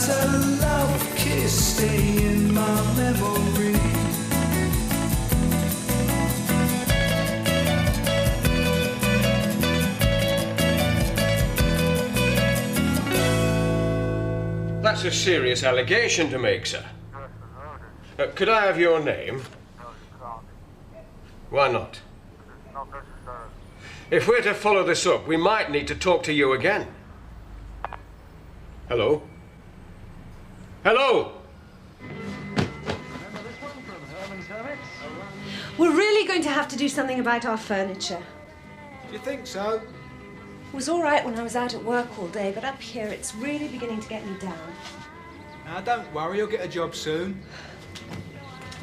as a love kiss stay in my memory. That's a serious allegation to make, sir. Could I have your name? Why not? If we're to follow this up, we might need to talk to you again. Hello? Hello? We're really going to have to do something about our furniture. Do you think so? It was all right when I was out at work all day, but up here it's really beginning to get me down. Now, don't worry, you'll get a job soon.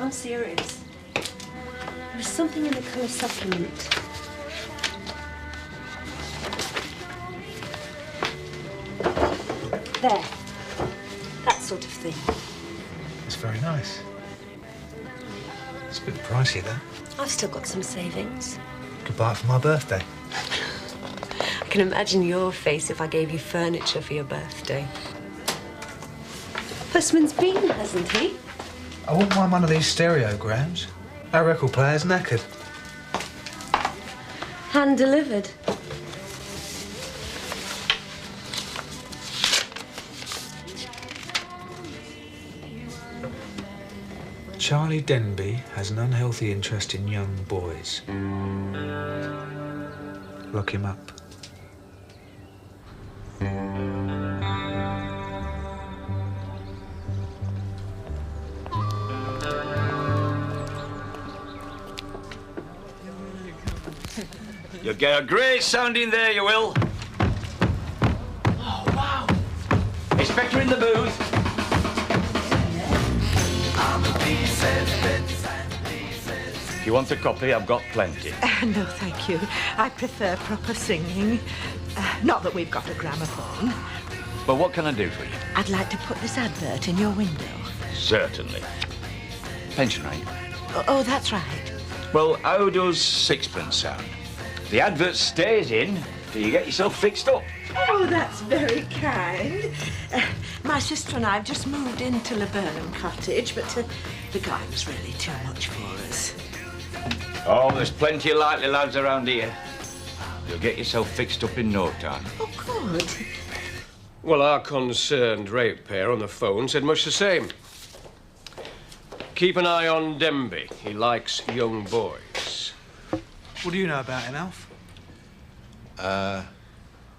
I'm serious. There's something in the colour supplement. There. That sort of thing. It's very nice. It's a bit pricey, though. I've still got some savings. Could buy it for my birthday. I can imagine your face if I gave you furniture for your birthday. Postman's been, hasn't he? I wouldn't mind one of these stereograms. Our record player's knackered. Hand delivered. Charlie Denby has an unhealthy interest in young boys. Lock him up. You'll get a great sound in there, you will. Oh, wow. Inspector in the booth. If you want a copy, I've got plenty. No, thank you. I prefer proper singing. Not that we've got a gramophone. But what can I do for you? I'd like to put this advert in your window. Certainly. Pension rate? Oh, that's right. Well, how does sixpence sound? The advert stays in till you get yourself fixed up. Oh, that's very kind. My sister and I have just moved into Laburnum Cottage, but the guy was really too much for us. Oh, there's plenty of likely lads around here. You'll get yourself fixed up in no time. Oh, good. Well, our concerned ratepayer on the phone said much the same. Keep an eye on Denby. He likes young boys. What do you know about him, Alf?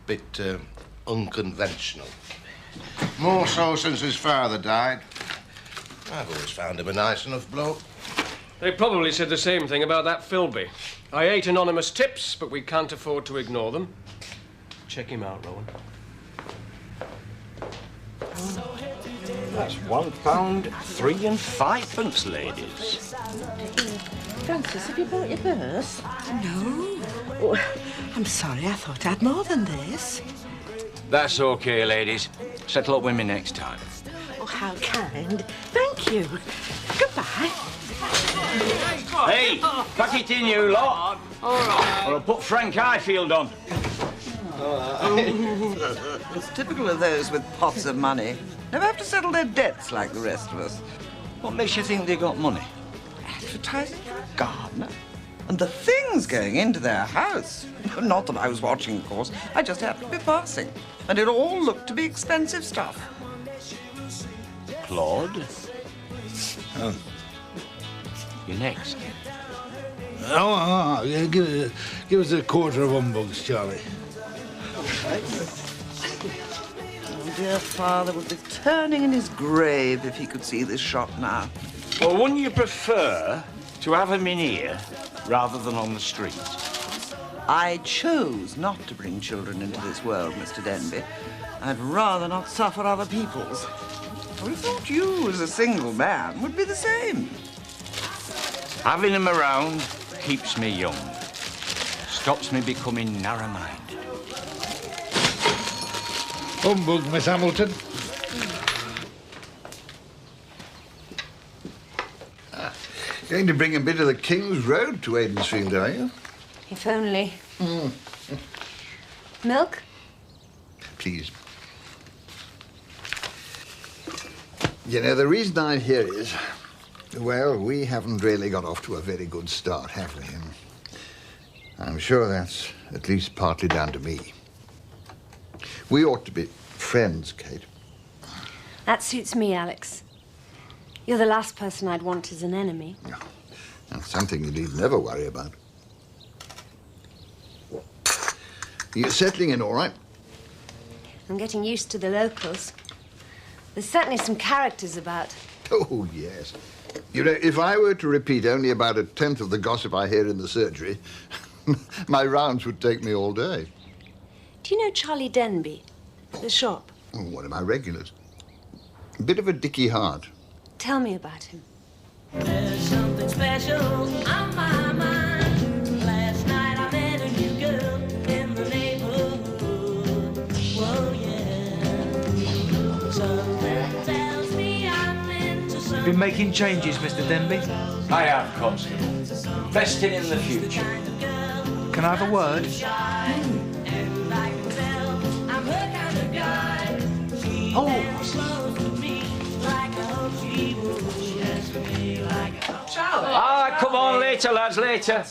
Bit unconventional. More so since his father died. I've always found him a nice enough bloke. They probably said the same thing about that Philby. I ate anonymous tips, but we can't afford to ignore them. Check him out, Rowan. That's £1.03 and 5pence, ladies. Frances, have you brought your purse? No. Oh, I'm sorry, I thought I'd more than this. That's okay, ladies. Settle up with me next time. Oh, how kind. Thank you. Goodbye. Hey, pack it in, you lot. All right. Or I'll put Frank Highfield on. It's typical of those with pots of money. Never have to settle their debts like the rest of us. What makes you think they got money? Advertising for a gardener. And the things going into their house. Not that I was watching, of course. I just happened to be passing. And it all looked to be expensive stuff. Claude? Oh. You're next. Yeah, give us a quarter of humbugs, Charlie. Oh, dear father would be turning in his grave if he could see this shop now. Well, wouldn't you prefer to have him in here rather than on the street? I chose not to bring children into this world, Mr. Denby. I'd rather not suffer other people's. I would have thought you, as a single man, would be the same. Having him around keeps me young. Stops me becoming narrow-minded. Humbug, Miss Hamilton. Going to bring a bit of the King's Road to Aidensfield, are you? If only. Milk? Please. You know, the reason I'm here is, well, we haven't really got off to a very good start, have we? And I'm sure that's at least partly down to me. We ought to be friends, Kate. That suits me, Alex. You're the last person I'd want as an enemy. No, that's something you need never worry about. You're settling in all right? I'm getting used to the locals. There's certainly some characters about. Oh, yes. You know, if I were to repeat only about a tenth of the gossip I hear in the surgery, my rounds would take me all day. Do you know Charlie Denby, the shop? Oh, one of my regulars. A bit of a dicky heart. Tell me about him. There's something special on my mind. Last night I met a new girl in the neighborhood. Whoa, yeah. Something tells me I'm into something. You've been making changes, Mr. Denby? I have, Constable. Investing in the future. Can I have a word? Ah, come on, later, lads, later.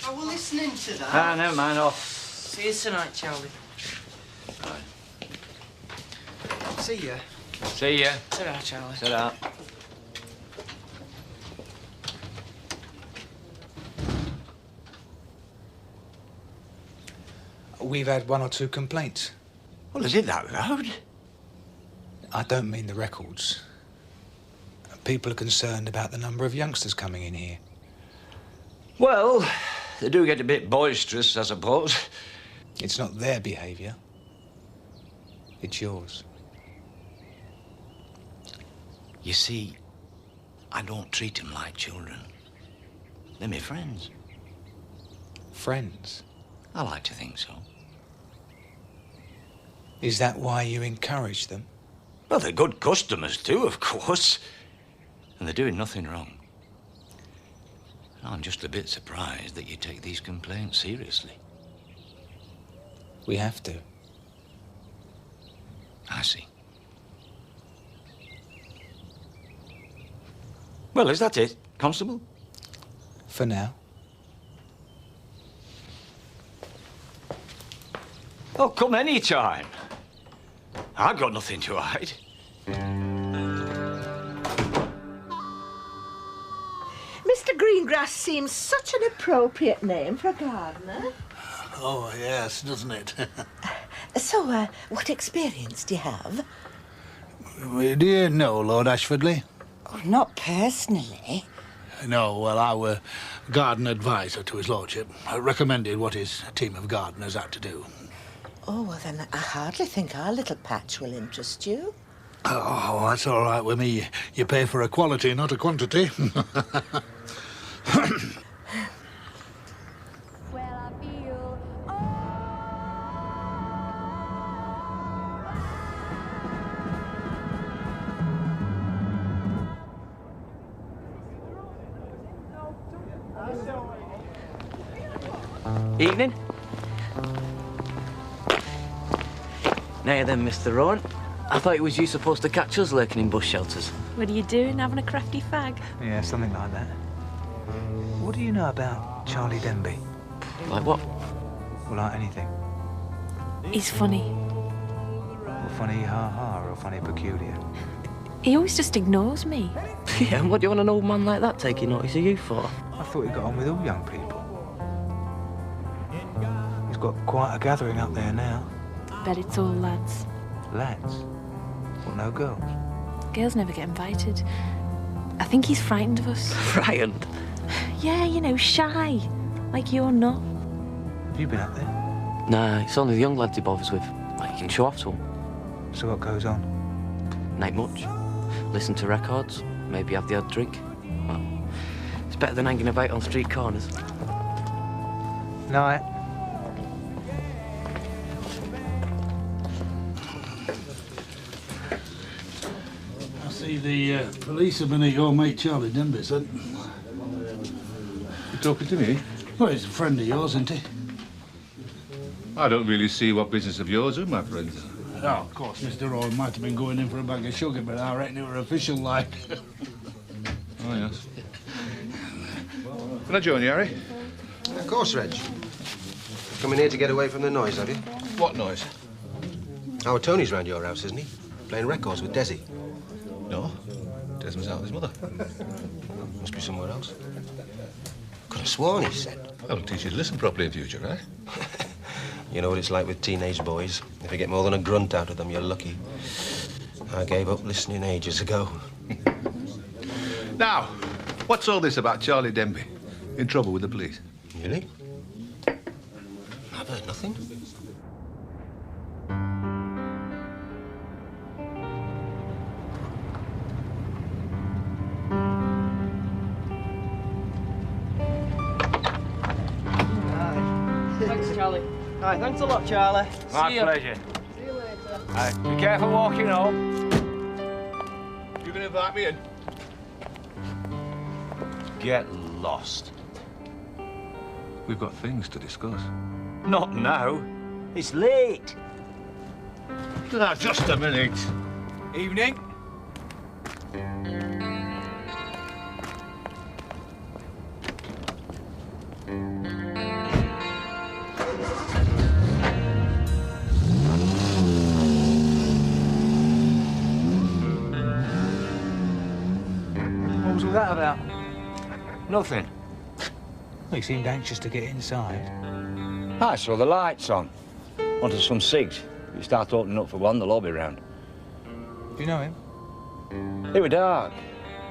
I will listen to that. Ah, never mind, off. See you tonight, Charlie. See ya. See ya. Ta-ra, Charlie. Ta-ra. We've had 1 or 2 complaints. Well, is it that loud? I don't mean the records. People are concerned about the number of youngsters coming in here. Well, they do get a bit boisterous, I suppose. It's not their behaviour. It's yours. You see, I don't treat them like children. They're my friends. Friends? I like to think so. Is that why you encourage them? Well, they're good customers too, of course. And they're doing nothing wrong. I'm just a bit surprised that you take these complaints seriously. We have to. I see. Well, is that it, Constable? For now. Oh, come any time. I've got nothing to hide. Mr. Greengrass seems such an appropriate name for a gardener. Oh, yes, doesn't it? So, what experience do you have? Do you know Lord Ashfordley? Oh, not personally. No, well, I were garden advisor to his lordship. I recommended what his team of gardeners had to do. Oh, well, then I hardly think our little patch will interest you. Oh, that's all right with me. You pay for a quality, not a quantity. Evening. Now then, Mr. Rowan. I thought it was you supposed to catch us lurking in bush shelters. What are you doing, having a crafty fag? Yeah, something like that. What do you know about Charlie Denby? Like what? Well, like anything. He's funny. Well, funny ha-ha or funny peculiar? He always just ignores me. Yeah, and what do you want an old man like that taking notice of you for? I thought he got on with all young people. He's got quite a gathering up there now. Bet it's all lads. Lads? Well, no girls? Girls never get invited. I think he's frightened of us. Frightened? Yeah, you know, shy. Like you're not. Have you been up there? Nah, it's only the young lads he bothers with. Like, you can show off to them. So what goes on? Not much. Listen to records, maybe have the odd drink. Well, it's better than hanging about on street corners. Night. I see the police have been at your mate Charlie Denby, son. You talking to me? Well, he's a friend of yours, isn't he? I don't really see what business of yours is, my friend. Oh, of course, Mr. Owen might have been going in for a bag of sugar, but I reckon it were official like. Oh, yes. Can I join you, Harry? Of course, Reg. Coming here to get away from the noise, have you? What noise? Our Tony's round your house, isn't he? Playing records with Desi. No. Desmond's out with his mother. Must be somewhere else. Could have sworn he said. That'll teach you to listen properly in future, eh? You know what it's like with teenage boys. If you get more than a grunt out of them, you're lucky. I gave up listening ages ago. Now, what's all this about Charlie Denby? In trouble with the police? Really? I've heard nothing. Thanks, Charlie. Hi, thanks a lot, Charlie. My pleasure. See you later. Be careful walking home. You gonna invite me in? Get lost. We've got things to discuss. Not now. It's late. Now, just a minute. Evening. What was all that about? Nothing. Well, you seemed anxious to get inside. I saw the lights on. Wanted some cigs. If you start opening up for one, they'll all be round. Do you know him? It were dark.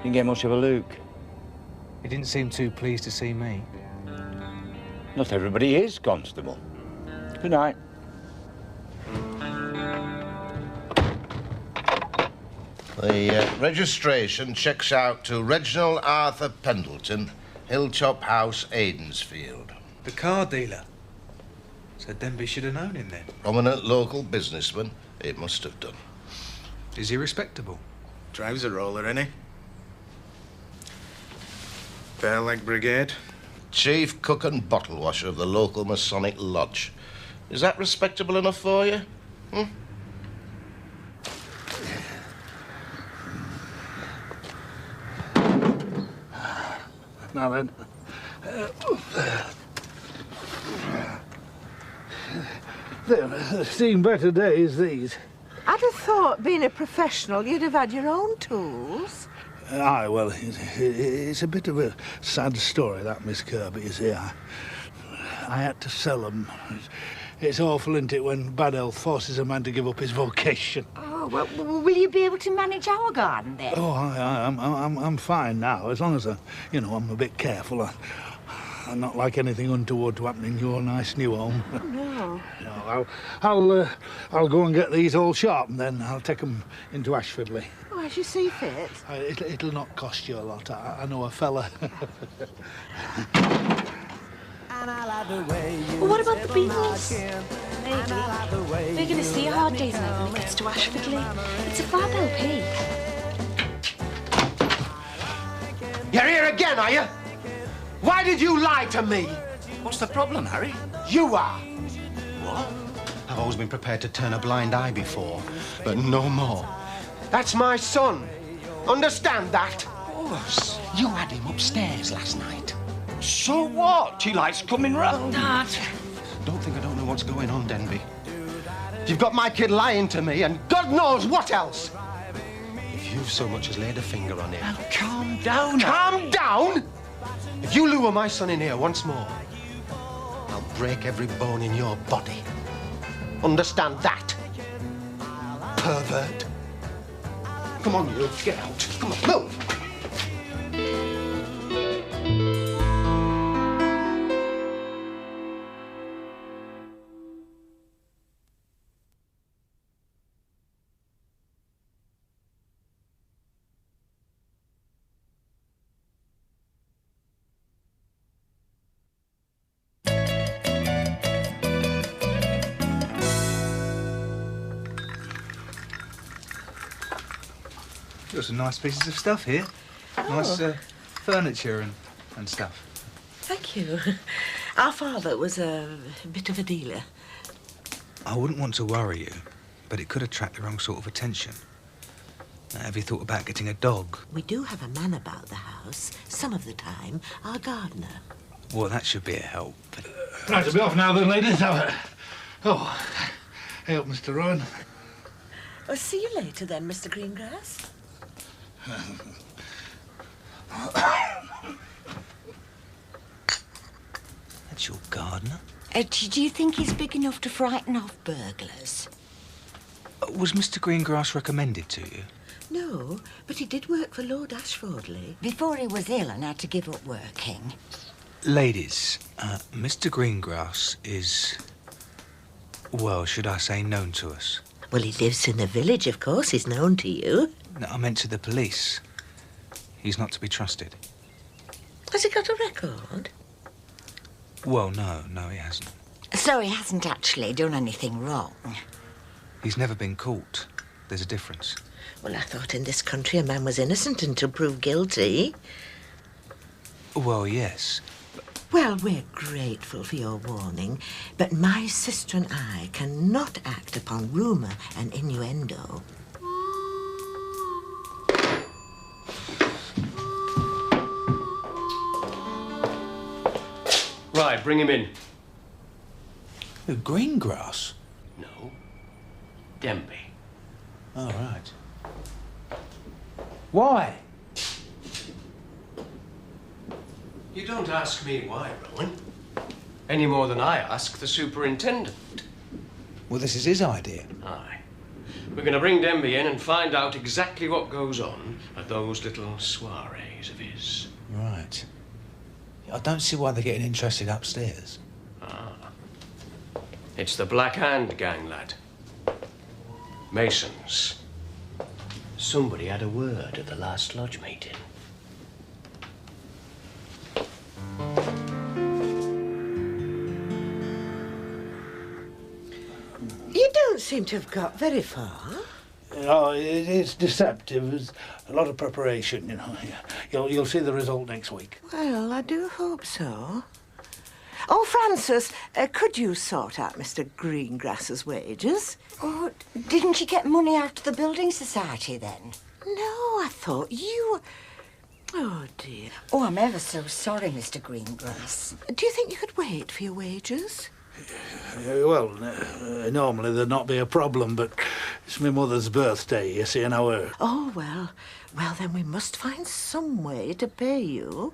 Didn't get much of a look. He didn't seem too pleased to see me. Not everybody is, Constable. Good night. The registration checks out to Reginald Arthur Pendleton, Hilltop House, Aidensfield. The car dealer. So Denby should have known him then. Prominent local businessman, it must have done. Is he respectable? Drives a roller, innit? Fair Leg Brigade. Chief cook and bottle washer of the local Masonic Lodge. Is that respectable enough for you? Hmm? Now then. They've seen better days, these. I'd have thought, being a professional, you'd have had your own tools. Aye, well, it's a bit of a sad story, that, Miss Kirby, you see. I had to sell them. It's awful, isn't it, when bad health forces a man to give up his vocation. Oh, well, will you be able to manage our garden then? Oh, I'm fine now, as long as I'm a bit careful. I'm not like anything untoward to happen in your nice new home. Oh, no. No, I'll go and get these all sharpened, then I'll take them into Ashfordley. Oh, as you see fit. It'll not cost you a lot. I know a fella. Well, what about the Beatles? Maybe. They're going to see Hard Day's Night when it gets to Ashfordley. It's a fab LP. You're here again, are you? Why did you lie to me? What's the problem, Harry? You are. What? I've always been prepared to turn a blind eye before, but no more. That's my son. Understand that? Of course. You had him upstairs last night. So what? He likes coming round. Dad. Don't think I don't know what's going on, Denby. You've got my kid lying to me, and God knows what else. If you've so much as laid a finger on him... Now, calm down. Calm down? If you lure my son in here once more, I'll break every bone in your body. Understand that? Pervert. Come on, you. Get out. Come on, move. Got some nice pieces of stuff here. Nice furniture and stuff. Thank you. Our father was a bit of a dealer. I wouldn't want to worry you, but it could attract the wrong sort of attention. Now, have you thought about getting a dog? We do have a man about the house, some of the time, our gardener. Well, that should be a help. Right, I'll be off now then, ladies. Oh, hey up, Mr. Rowan. Oh, see you later then, Mr. Greengrass. That's your gardener? Do you think he's big enough to frighten off burglars? Was Mr. Greengrass recommended to you? No, but he did work for Lord Ashfordley. Before he was ill and had to give up working. Ladies, Mr. Greengrass is, well, should I say, known to us? Well, he lives in the village, of course. He's known to you. No, I meant to the police. He's not to be trusted. Has he got a record? Well, no, he hasn't. So he hasn't actually done anything wrong? He's never been caught. There's a difference. Well, I thought in this country a man was innocent until proved guilty. Well, yes. Well, we're grateful for your warning, but my sister and I cannot act upon rumour and innuendo. Right, bring him in. Who, Greengrass? No. Denby. Oh, right. Why? You don't ask me why, Rowan. Any more than I ask the superintendent. Well, this is his idea. Aye. We're going to bring Denby in and find out exactly what goes on at those little soirees of his. Right. I don't see why they're getting interested upstairs. Ah. It's the Black Hand gang, lad. Masons. Somebody had a word at the last lodge meeting. You don't seem to have got very far. Oh, it's deceptive. There's a lot of preparation, you know. You'll see the result next week. Well, I do hope so. Oh, Frances, could you sort out Mr. Greengrass's wages? Oh, didn't you get money out of the building society then? No, I thought you... Oh, dear. Oh, I'm ever so sorry, Mr. Greengrass. Do you think you could wait for your wages? Well, normally there'd not be a problem, but it's my mother's birthday, you see, and Oh, well, then we must find some way to pay you.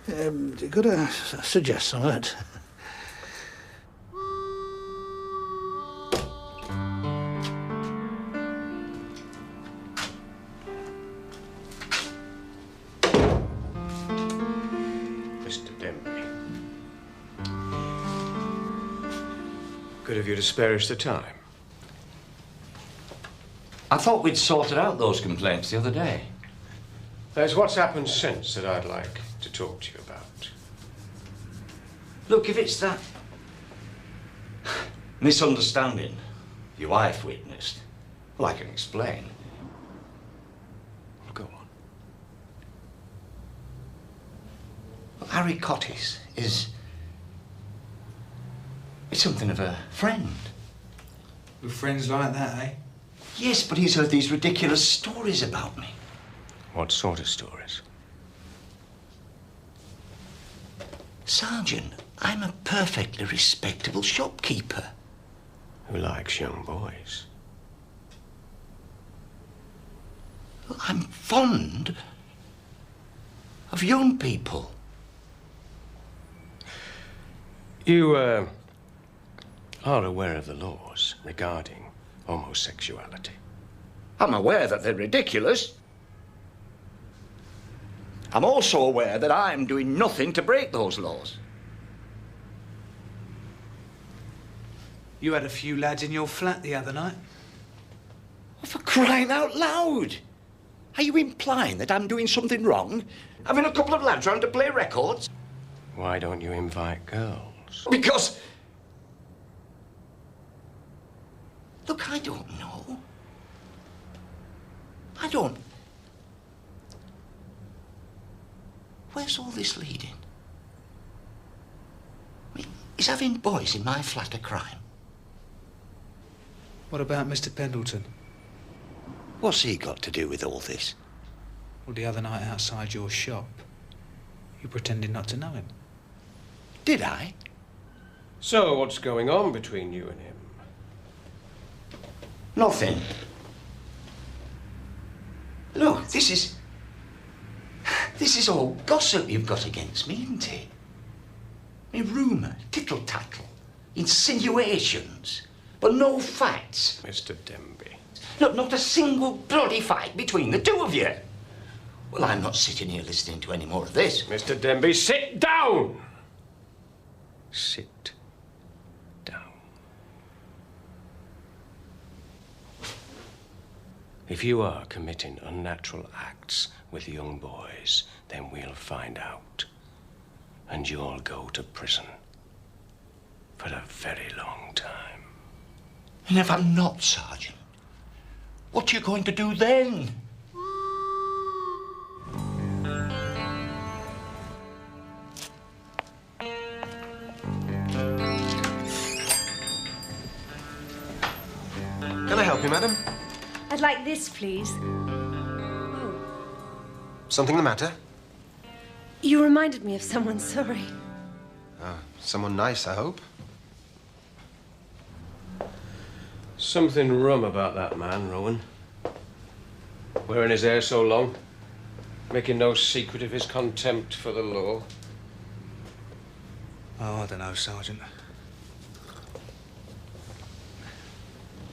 Could I suggest something? Mr. Denby. Good of you to spare us the time. I thought we'd sorted out those complaints the other day. There's what's happened since that I'd like to talk to you about. Look, if it's that misunderstanding your wife witnessed, well, I can explain. Go on. Well, Harry Cottis is something of a friend. With friends like that, eh? Yes, but he's heard these ridiculous stories about me. What sort of stories? Sergeant, I'm a perfectly respectable shopkeeper. Who likes young boys? Well, I'm fond of young people. You, are aware of the laws regarding homosexuality? I'm aware that they're ridiculous. I'm also aware that I'm doing nothing to break those laws. You had a few lads in your flat the other night. For crying out loud! Are you implying that I'm doing something wrong? Having a couple of lads round to play records? Why don't you invite girls? Because... Look, I don't know. I don't... Where's all this leading? I mean, is having boys in my flat a crime? What about Mr. Pendleton? What's he got to do with all this? Well, the other night outside your shop, you pretended not to know him. Did I? So, what's going on between you and him? Nothing. Look, this is all gossip you've got against me, isn't it? I mean, rumour, tittle-tattle, insinuations, but no facts. Mr. Denby. Look, not a single bloody fight between the two of you. Well, I'm not sitting here listening to any more of this. Mr. Denby, sit down! Sit down. If you are committing unnatural acts with young boys, then we'll find out. And you'll go to prison for a very long time. And if I'm not, Sergeant, what are you going to do then? Can I help you, madam? I'd like this, please. Something the matter? You reminded me of someone, sorry. Someone nice, I hope. Something rum about that man, Rowan. Wearing his hair so long, making no secret of his contempt for the law. Oh, I don't know, Sergeant.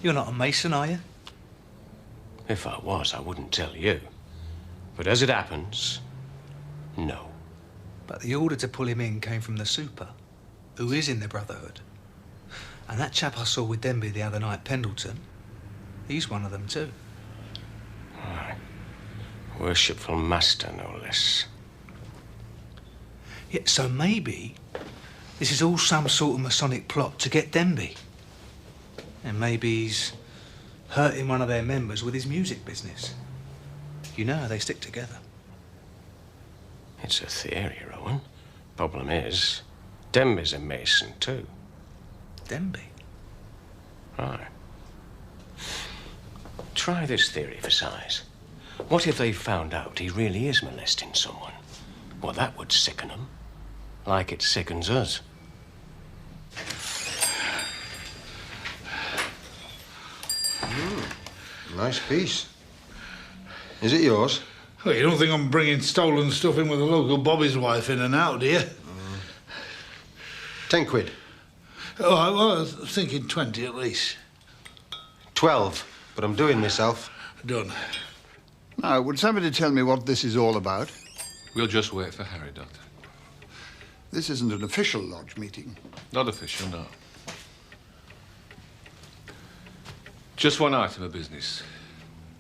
You're not a Mason, are you? If I was, I wouldn't tell you. But as it happens, no. But the order to pull him in came from the super, who is in the Brotherhood. And that chap I saw with Denby the other night, Pendleton, he's one of them too. Aye. Worshipful master, no less. Yeah, so maybe this is all some sort of Masonic plot to get Denby. And maybe he's hurting one of their members with his music business. You know how they stick together. It's a theory, Rowan. Problem is, Denby's a Mason too. Denby? Right. Try this theory for size. What if they found out he really is molesting someone? Well, that would sicken them, like it sickens us. Nice piece. Is it yours? Well, you don't think I'm bringing stolen stuff in with a local Bobby's wife in and out, do you? 10 quid. Oh, I was thinking 20 at least. 12, but I'm doing myself. Done. Now, would somebody tell me what this is all about? We'll just wait for Harry, Doctor. This isn't an official lodge meeting. Not official, no. Just one item of business.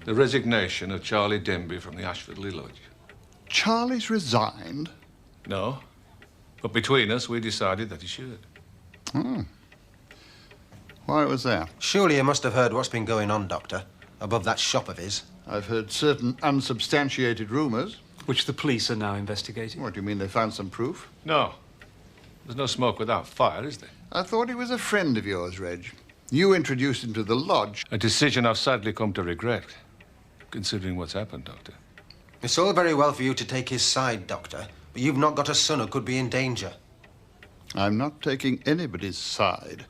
The resignation of Charlie Denby from the Ashfordley Lodge. Charlie's resigned? No. But between us, we decided that he should. Hmm. Why was that? Surely you must have heard what's been going on, Doctor, above that shop of his. I've heard certain unsubstantiated rumours. Which the police are now investigating. What, do you mean they found some proof? No. There's no smoke without fire, is there? I thought he was a friend of yours, Reg. You introduced him to the lodge. A decision I've sadly come to regret, considering what's happened, Doctor. It's all very well for you to take his side, Doctor, but you've not got a son who could be in danger. I'm not taking anybody's side.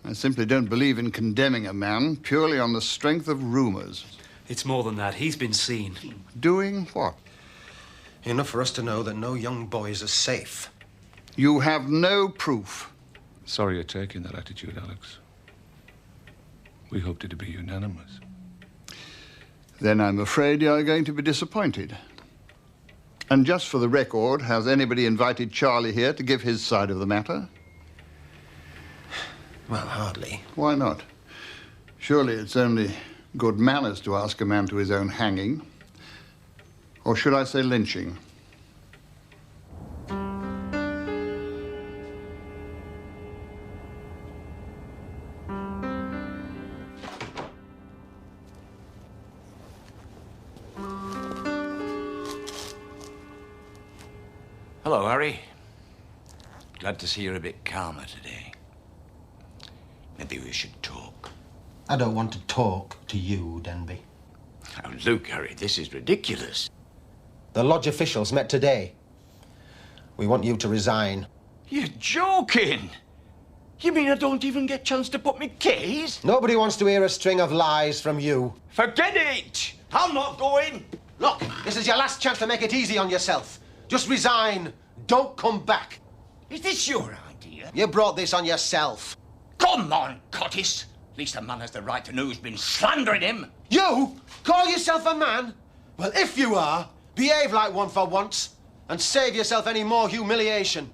I simply don't believe in condemning a man purely on the strength of rumours. It's more than that. He's been seen. Doing what? Enough for us to know that no young boys are safe. You have no proof. Sorry you're taking that attitude, Alex. We hoped it to be unanimous. Then I'm afraid you're going to be disappointed. And just for the record, has anybody invited Charlie here to give his side of the matter? Well, hardly. Why not? Surely it's only good manners to ask a man to his own hanging. Or should I say lynching? Hello, Harry. Glad to see you're a bit calmer today. Maybe we should talk. I don't want to talk to you, Denby. Now, look, Harry, this is ridiculous. The lodge officials met today. We want you to resign. You're joking. You mean I don't even get a chance to put my case? Nobody wants to hear a string of lies from you. Forget it! I'm not going. Look, this is your last chance to make it easy on yourself. Just resign. Don't come back. Is this your idea? You brought this on yourself. Come on, Cottis. At least a man has the right to know who's been slandering him. You call yourself a man? Well, if you are, behave like one for once and save yourself any more humiliation.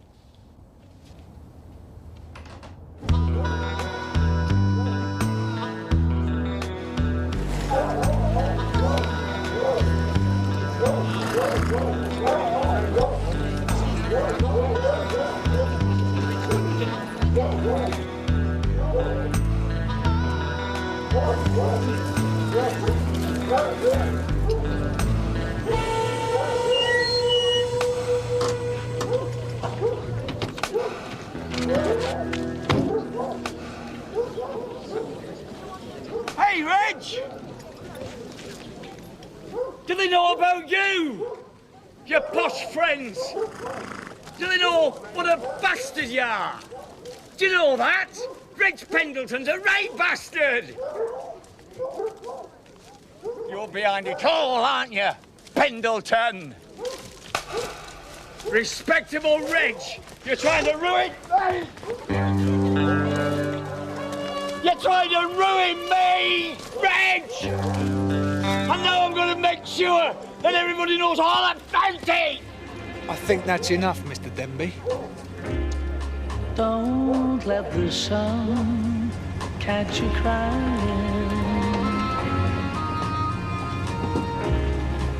Hey, Reg! Do they know about you? Your posh friends? Do they know what a bastard you are? Do you know that? Reg Pendleton's a right bastard! You're behind it all, aren't you, Pendleton? Respectable Reg, you're trying to ruin me! You're trying to ruin me, Reg! And now I'm going to make sure that everybody knows all about it! I think that's enough, Mr. Denby. Don't let the sun catch you crying.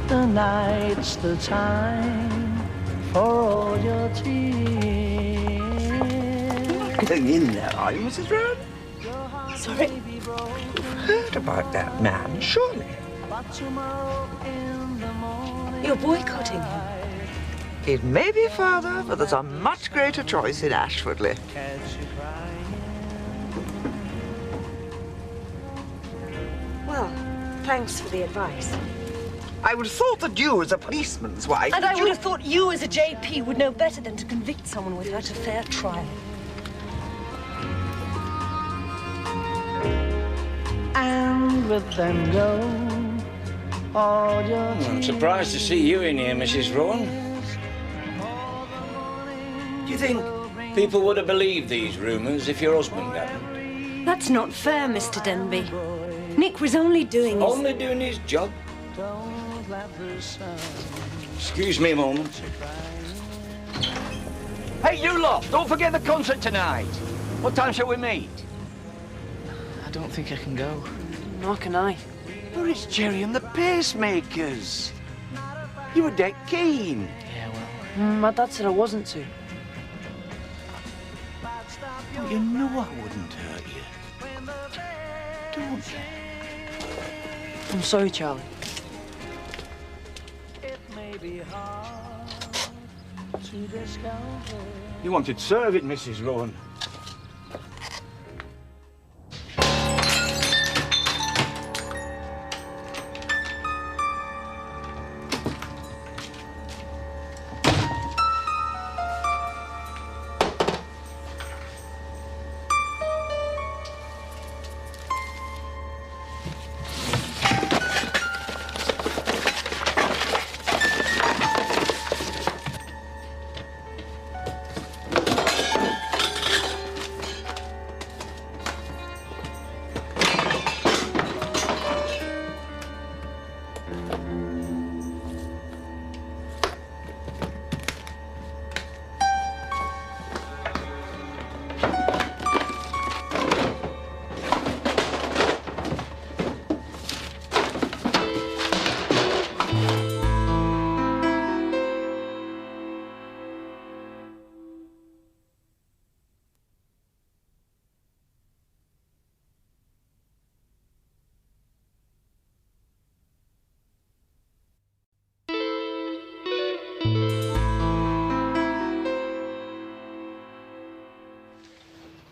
The night's the time for all your tears. Going in there, are you, Mrs. Rowan? Sorry? You've heard about that man, surely? You're boycotting him. It may be further, but there's a much greater choice in Ashfordley. Well, thanks for the advice. I would have thought that you, as a policeman's wife... And I would have thought you, as a JP, would know better than to convict someone without a fair trial. And let them go all your I'm surprised to see you in here, Mrs. Rowan. Do you think people would have believed these rumours if your husband hadn't? That's not fair, Mr. Denby. Nick was only doing his... Only doing his job? Excuse me a moment. Hey, you lot, don't forget the concert tonight. What time shall we meet? I don't think I can go. Nor can I. But it's Jerry and the Pacemakers. You were dead keen. Yeah, well... My dad said I wasn't to. But you know I wouldn't hurt you. Don't you? I'm sorry, Charlie. You wanted to serve it, Mrs. Rowan.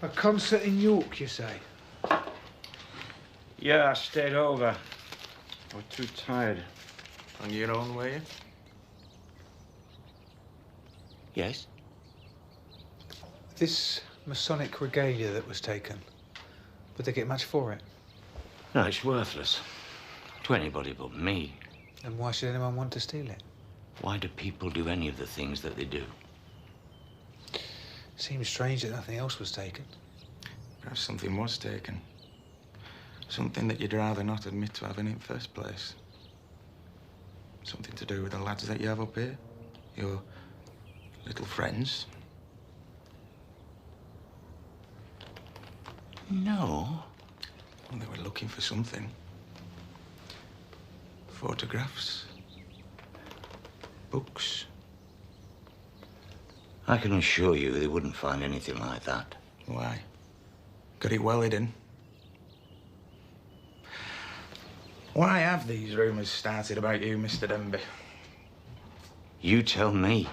A concert in York, you say? Yeah, I stayed over. I was too tired. On your own, were you? Yes? This Masonic regalia that was taken, would they get much for it? No, it's worthless. To anybody but me. And why should anyone want to steal it? Why do people do any of the things that they do? Seems strange that nothing else was taken. Perhaps something was taken. Something that you'd rather not admit to having in the first place. Something to do with the lads that you have up here. Your little friends. No. Well, they were looking for something. Photographs. Books. I can assure you they wouldn't find anything like that. Why? Got it well hidden. Why have these rumours started about you, Mr. Denby? You tell me.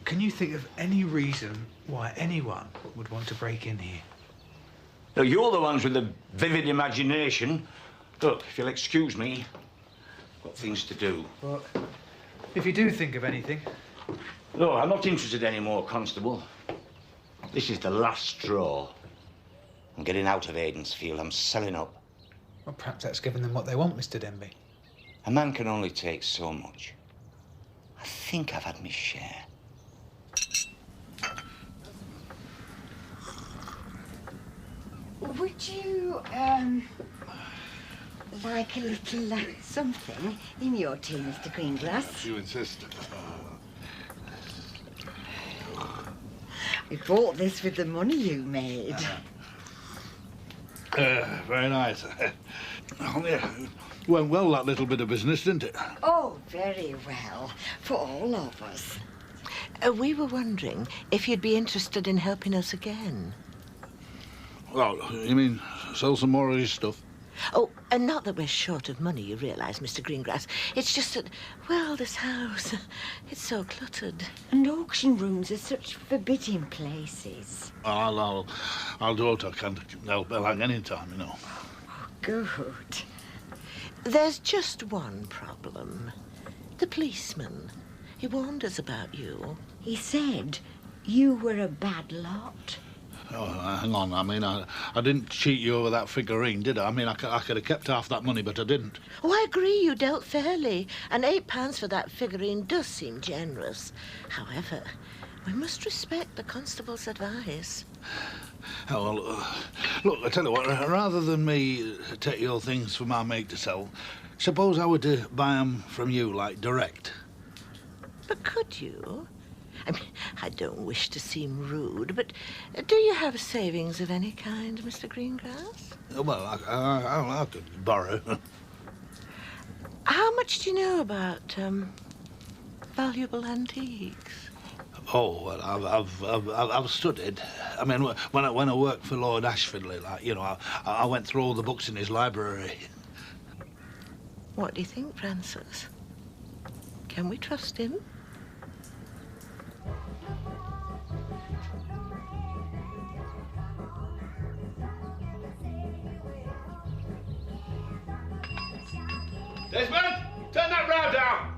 Can you think of any reason why anyone would want to break in here? No, you're the ones with the vivid imagination. Look, if you'll excuse me, I've got things to do. Well, if you do think of anything... Look, I'm not interested anymore, Constable. This is the last straw. I'm getting out of Aidensfield. I'm selling up. Well, perhaps that's giving them what they want, Mr. Denby. A man can only take so much. I think I've had my share. Would you, like a little something in your tea, Mr. Greenglass? You insist. We bought this with the money you made. Very nice. Oh, yeah. Went well, that little bit of business, didn't it? Oh, very well, for all of us. We were wondering if you'd be interested in helping us again. Well, you mean sell some more of his stuff? Oh, and not that we're short of money, you realise, Mr. Greengrass. It's just that, well, this house, it's so cluttered. And auction rooms are such forbidding places. I'll do what I can to help along any time, you know. Oh, good. There's just one problem. The policeman. He warned us about you. He said you were a bad lot. Oh, hang on. I mean, I didn't cheat you over that figurine, did I? I mean, I could have kept half that money, but I didn't. Oh, I agree, you dealt fairly. And £8 for that figurine does seem generous. However, we must respect the constable's advice. Oh, well, look, I tell you what, rather than me take your things for my mate to sell, suppose I were to buy them from you, like, direct. But could you? I mean, I don't wish to seem rude, but do you have savings of any kind, Mr. Greengrass? Well, I could borrow. How much do you know about, valuable antiques? Oh, well, I've studied. I mean, when I worked for Lord Ashfordley, like, you know, I went through all the books in his library. What do you think, Frances? Can we trust him? Desmond, turn that row down!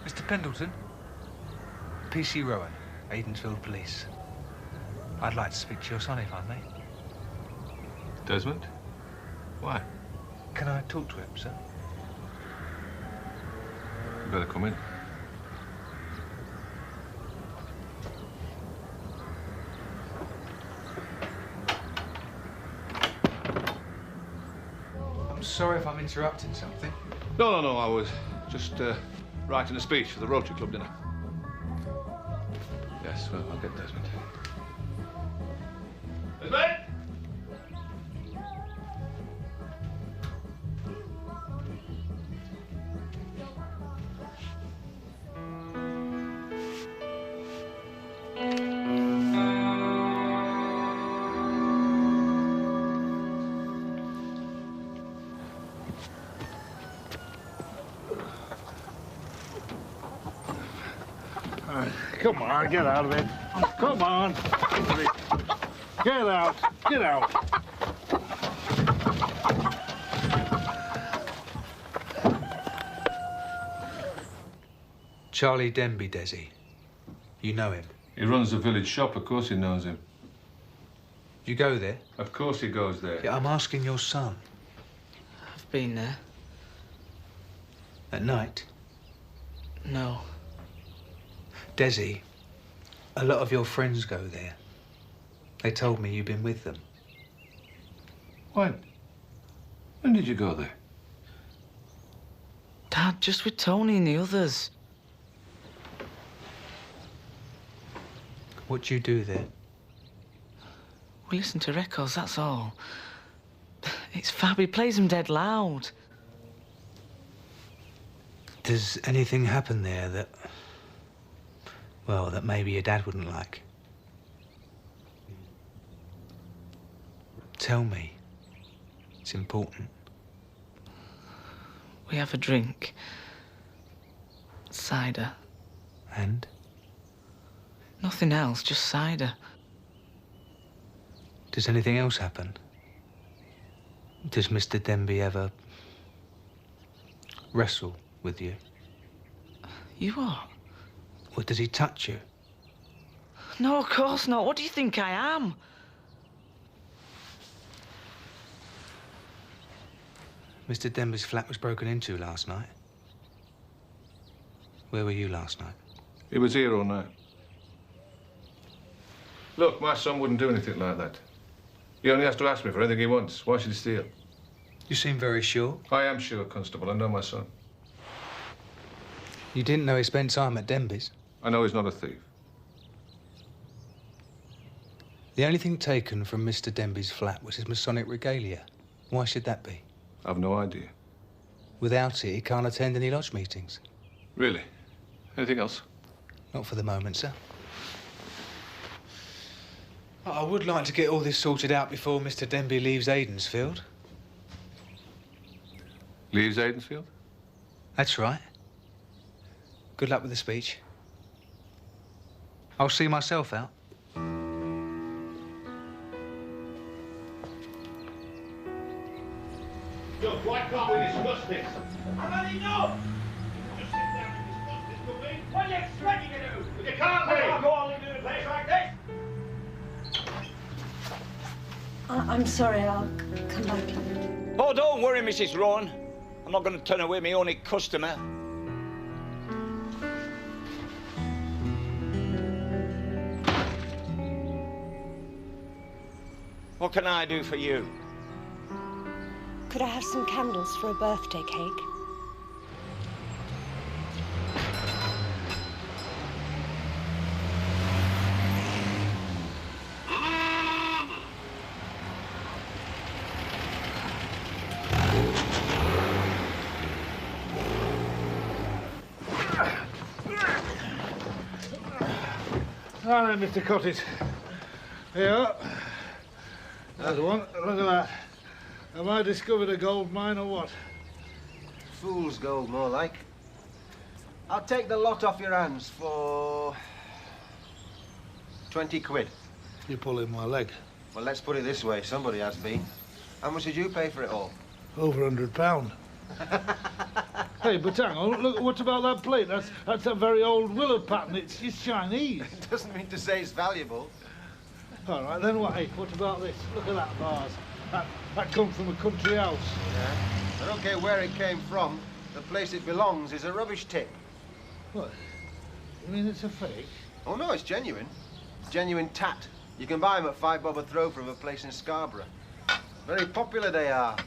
Mr. Pendleton? P.C. Rowan, Aidensfield Police. I'd like to speak to your son, if I may. Desmond? Why? Can I talk to him, sir? You better come in. I'm sorry if I'm interrupting something. No, I was just writing a speech for the Rotary Club dinner. Yes, well, I'll get Desmond. Desmond! Come on, get out of it. Come on. Get out. Get out. Charlie Denby, Desi. You know him? He runs the village shop, of course he knows him. You go there? Of course he goes there. Yeah, I'm asking your son. I've been there. At night? No. Desi, a lot of your friends go there. They told me you've been with them. When? When did you go there? Dad, just with Tony and the others. What do you do there? We listen to records, that's all. It's fab, he plays them dead loud. Does anything happen there that... well, that maybe your dad wouldn't like? Tell me. It's important. We have a drink. Cider. And? Nothing else, just cider. Does anything else happen? Does Mr. Denby ever wrestle with you? You what? Or does he touch you? No, of course not. What do you think I am? Mr. Denby's flat was broken into last night. Where were you last night? He was here all night. Look, my son wouldn't do anything like that. He only has to ask me for anything he wants. Why should he steal? You seem very sure. I am sure, Constable. I know my son. You didn't know he spent time at Denby's? I know he's not a thief. The only thing taken from Mr. Denby's flat was his Masonic regalia. Why should that be? I've no idea. Without it, he can't attend any lodge meetings. Really? Anything else? Not for the moment, sir. I would like to get all this sorted out before Mr. Denby leaves Aidensfield. Leaves Aidensfield? That's right. Good luck with the speech. I'll see myself out. Look, why can't we discuss this? I've had enough! Just sit down and discuss this, could we? What do you expect me to do? You can't be! I'll go on leaving a place like this! I'm sorry, I'll come back. Oh, don't worry, Mrs. Rowan. I'm not going to turn away my only customer. What can I do for you? Could I have some candles for a birthday cake? Now then, Mr. Cottage. Here. There's one. Look at that. Have I discovered a gold mine or what? Fool's gold, more like. I'll take the lot off your hands for 20 quid. You're pulling my leg. Well, let's put it this way. Somebody has been. How much did you pay for it all? Over £100. Hey, but hang on, look, what about that plate? That's a very old willow pattern. It's Chinese. It doesn't mean to say it's valuable. All right, then what? Hey, what about this? Look at that vase. That comes from a country house. Yeah. I don't care where it came from. The place it belongs is a rubbish tip. What? You mean it's a fake? Oh, no, it's genuine. Genuine tat. You can buy them at 5 bob a throw from a place in Scarborough. Very popular they are.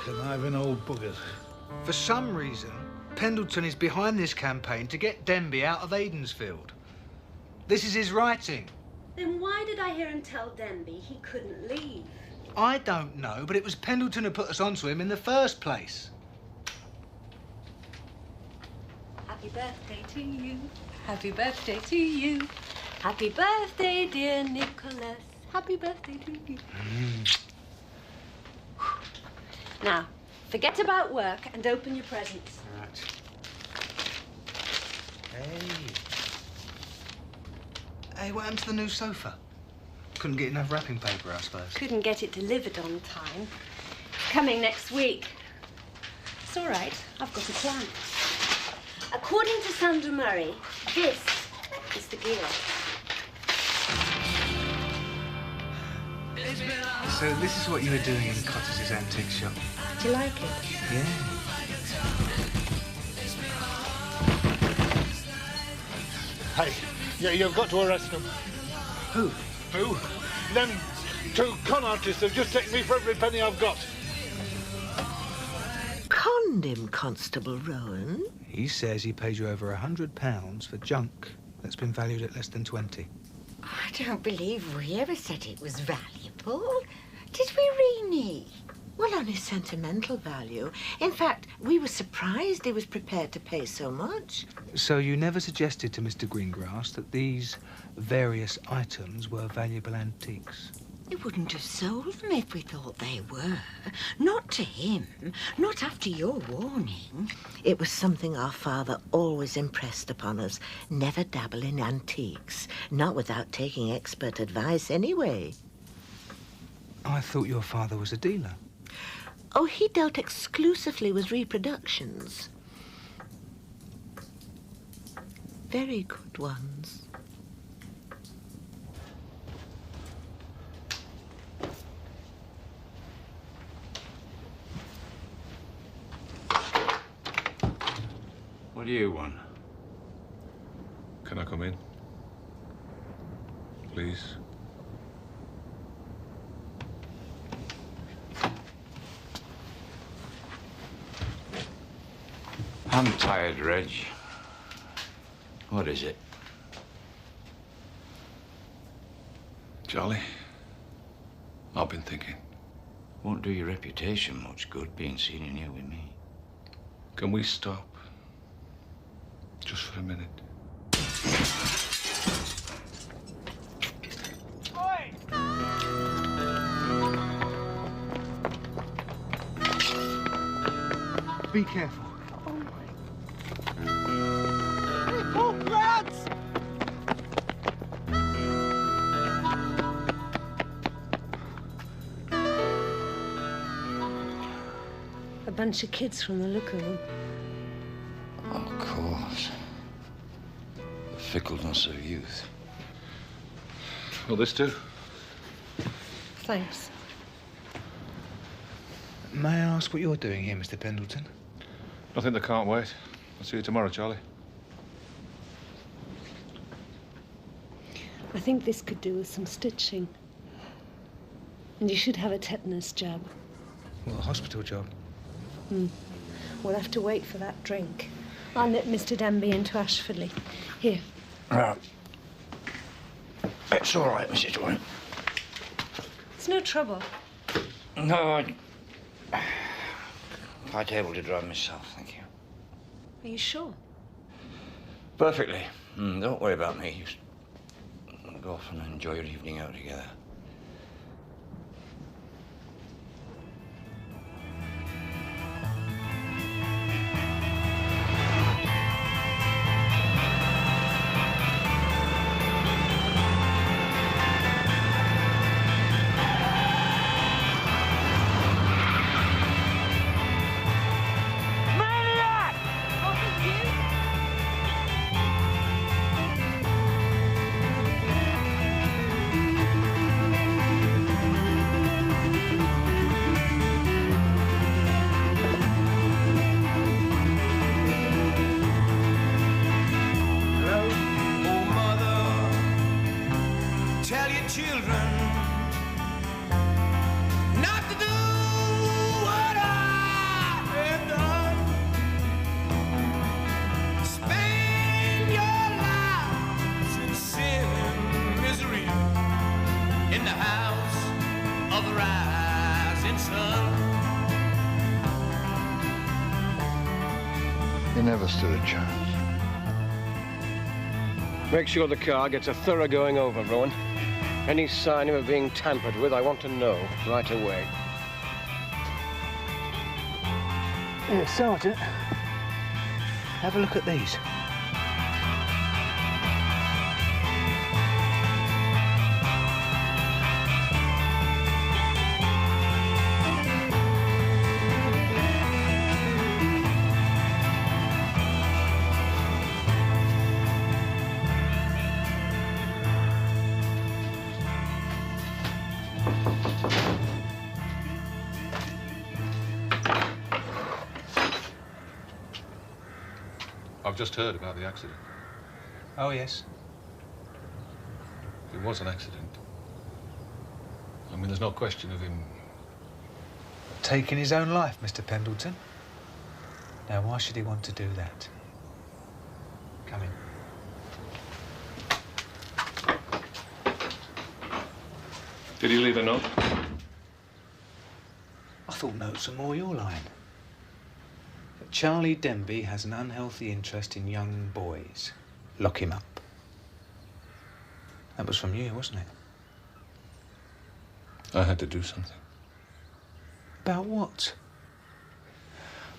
Conniving old buggers. For some reason, Pendleton is behind this campaign to get Denby out of Aidensfield. This is his writing. Then why did I hear him tell Denby he couldn't leave? I don't know, but it was Pendleton who put us onto him in the first place. Happy birthday to you. Happy birthday to you. Happy birthday, dear Nicholas. Happy birthday to you. Now, forget about work and open your presents. Right. Hey. Hey, what happened to the new sofa? Couldn't get enough wrapping paper, I suppose. Couldn't get it delivered on time. Coming next week. It's all right. I've got a plan. According to Sandra Murray, this is the gear. So this is what you were doing in Cotter's antique shop? Do you like it? Yeah. Hey, yeah, you've got to arrest them. Who? Who? Them two con artists have just taken me for every penny I've got. Conned him, Constable Rowan? He says he paid you over £100 for junk that's been valued at less than 20. I don't believe we ever said it was valuable. Did we, Ren'e? Well, only sentimental value. In fact, we were surprised he was prepared to pay so much. So you never suggested to Mr. Greengrass that these various items were valuable antiques? We wouldn't have sold them if we thought they were. Not to him. Not after your warning. It was something our father always impressed upon us. Never dabble in antiques. Not without taking expert advice anyway. I thought your father was a dealer. Oh, he dealt exclusively with reproductions. Very good ones. What do you want? Can I come in? Please? I'm tired, Reg. What is it? Charlie, I've been thinking. Won't do your reputation much good being seen in here with me. Can we stop? Just for a minute. Be careful. Oh, lads! A bunch of kids from the look of them. Of course. The fickleness of youth. Will this do? Thanks. May I ask what you're doing here, Mr. Pendleton? Nothing that can't wait. I'll see you tomorrow, Charlie. I think this could do with some stitching. And you should have a tetanus jab. What, a hospital job? We'll have to wait for that drink. I'll nip Mr. Denby into Ashfordley. Here. It's all right, Mrs. Warren. It's no trouble. No, quite able to drive myself, thank you. Are you sure? Perfectly. Don't worry about me. Just go off and enjoy your evening out together. You never stood a chance. Make sure the car gets a thorough going over, Rowan. Any sign of it being tampered with, I want to know right away. Sergeant, have a look at these. I've just heard about the accident. Oh, yes. It was an accident. I mean, there's no question of him... Taking his own life, Mr. Pendleton. Now, why should he want to do that? Come in. Did he leave a note? I thought notes were more your line. But Charlie Denby has an unhealthy interest in young boys. Lock him up. That was from you, wasn't it? I had to do something. About what?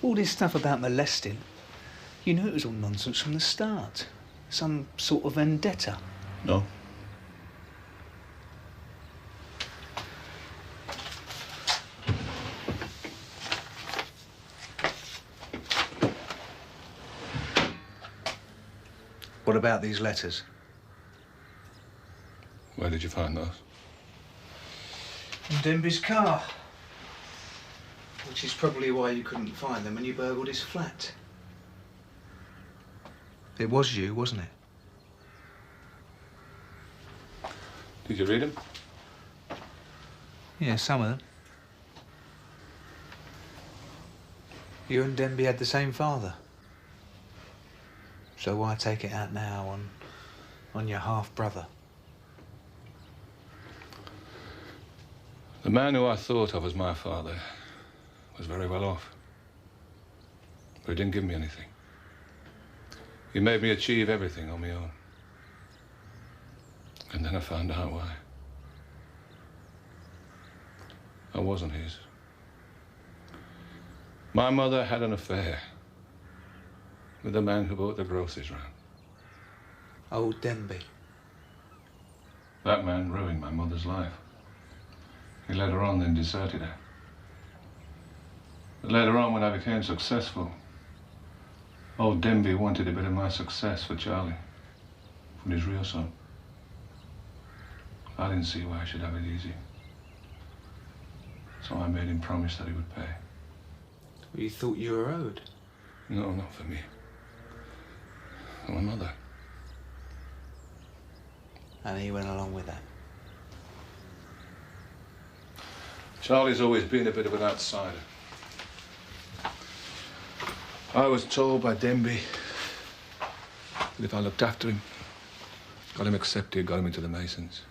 All this stuff about molesting. You knew it was all nonsense from the start. Some sort of vendetta. No. What about these letters? Where did you find those? In Denby's car. Which is probably why you couldn't find them when you burgled his flat. It was you, wasn't it? Did you read them? Yeah, some of them. You and Denby had the same father. So why take it out now on your half-brother? The man who I thought of as my father was very well off. But he didn't give me anything. He made me achieve everything on my own. And then I found out why. I wasn't his. My mother had an affair with the man who brought the groceries round. Old Denby. That man ruined my mother's life. He led her on, then deserted her. But later on, when I became successful, old Denby wanted a bit of my success for Charlie, for his real son. I didn't see why I should have it easy. So I made him promise that he would pay. You thought you were owed? No, not for me. For my mother. And he went along with that. Charlie's always been a bit of an outsider. I was told by Denby that if I looked after him, got him accepted, got him into the Masons,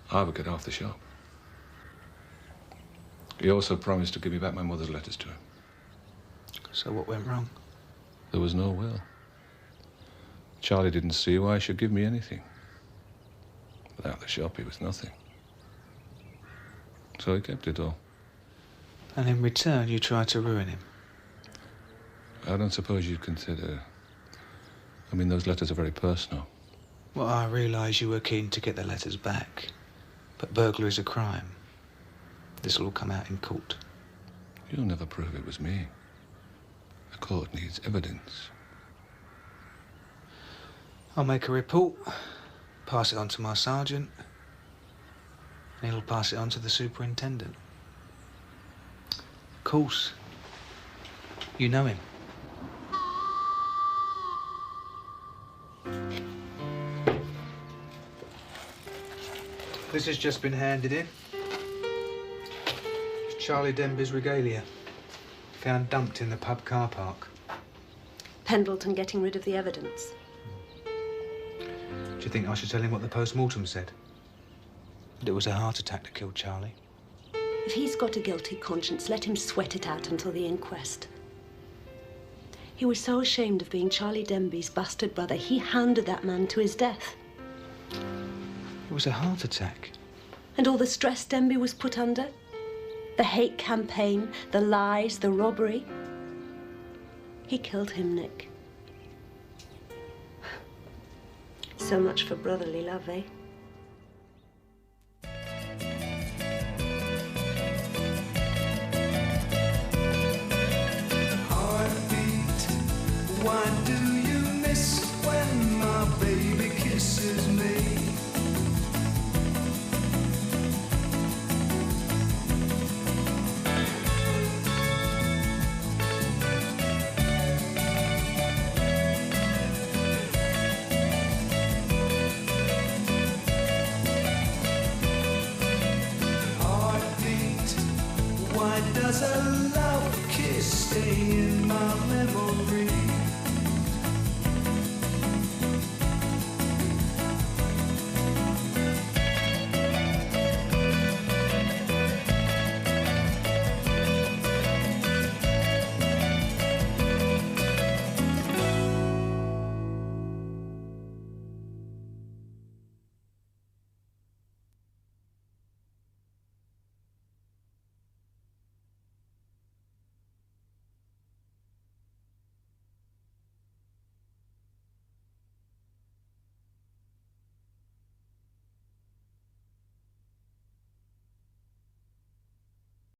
I would get off the shop. He also promised to give me back my mother's letters to him. So what went wrong? There was no will. Charlie didn't see why he should give me anything. Without the shop, he was nothing. So he kept it all. And in return, you tried to ruin him? I don't suppose you'd consider... I mean, those letters are very personal. Well, I realise you were keen to get the letters back. But burglary is a crime. This will all come out in court. You'll never prove it was me. A court needs evidence. I'll make a report, pass it on to my sergeant, and he'll pass it on to the superintendent. Of course. You know him. This has just been handed in. It's Charlie Denby's regalia, found dumped in the pub car park. Pendleton getting rid of the evidence. Do you think I should tell him what the post-mortem said? That it was a heart attack that killed Charlie? If he's got a guilty conscience, let him sweat it out until the inquest. He was so ashamed of being Charlie Denby's bastard brother, he hounded that man to his death. It was a heart attack. And all the stress Denby was put under? The hate campaign, the lies, the robbery. He killed him, Nick. So much for brotherly love, eh?